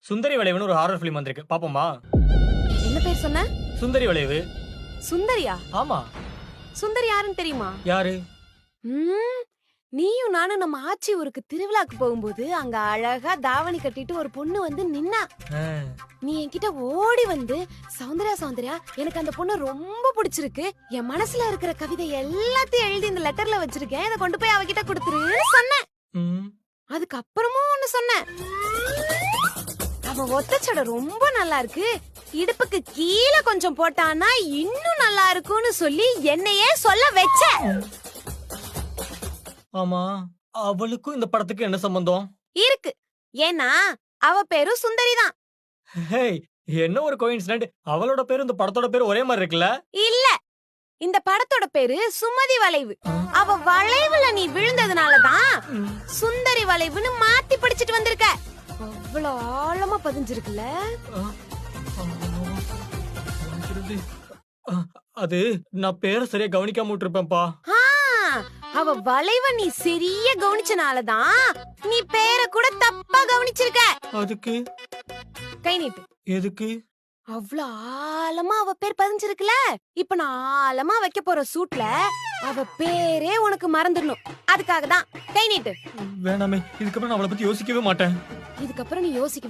சுந்தரி வளைவுன்னு ஒரு horror film வந்திருக்கு, பாப்போமா? என்ன பேர் சொன்ன? சுந்தரி வளைவு. சுந்தரியா? ஆமா. சுந்தரி யாருன்னு தெரியுமா? யாரு? ம், நீயும் நானும் நம்ம ஆச்சி ஊருக்கு திருவிழாக்கு போகும்போது அங்க அழகா தாவணி கட்டிட்டு ஒரு பொண்ணு வந்து நின்னா. ஆ, நீ என்கிட்ட ஓடி வந்து சௌந்தர்யா சௌந்தர்யா எனக்கு அந்த பொண்ணு ரொம்ப பிடிச்சிருக்கு, என் மனசுல இருக்கிற கவிதை எல்லாத்தையும் எழுதி இந்த லெட்டர்ல வச்சிருக்கேன், இதை கொண்டு போய் அவகிட்ட கொடுத்துருன்னு சொன்னேன். ம். அதுக்கப்புறமும் ஒண்ணு சொன்னேன், அவ ஒத்தச்சடை ரொம்ப நல்லா இருக்கு, இடுப்புக்கு கீழே கொஞ்சம் போட்டானா இன்னும் நல்லா இருக்கும்னு சொல்லி என்னையே சொல்ல வச்ச. ஆமா, அவளுக்கும் இந்த படத்துக்கு என்ன சம்பந்தம்? இருக்கு, ஏன்னா அவ பேரு சுந்தரி தான். ஹேய், என்ன ஒரு கோயின்சிடென்ட், அவளோட பேரு இந்த படத்தோட பேரு ஒரே மாதிரி இருக்குல்ல? இல்ல, இந்த படத்தோட பேரு சுமதி வளைவு. அவ வளைவுல நீ விழுந்ததுனாலதான் ம். சுந்தரி வளைவுன்னு மாத்தி படிச்சிட்டு வந்திருக்க. அவ்வளவு ஆழமா பதிஞ்சிருக்குல்ல. ஆ, ஆ, அது நான் பேரை சரியா கவனிக்காம விட்டுருப்பேன்ப்பா. ஆ, அவ வளைவ நீ சரியா கவனிச்சனாலதான் நீ பேரை கூட தப்பா கவனிச்சிருக்க. அதுக்கு கை நீட்டு. எதுக்கு? அவ்வளவு ஆழமா அவ பேர் பதிஞ்சிருக்குல, இப்ப நான் ஆழமா வைக்க போற சூட்ல அவ பேரே உனக்கு மறந்துடணும், அதுக்காக தான். கை நீட்டு. வேணாமே, இதுக்கப்புறம் நான் அவளை பத்தி யோசிக்கவே மாட்டேன். இதுக்கப்புறம் நீ யோசிக்கவே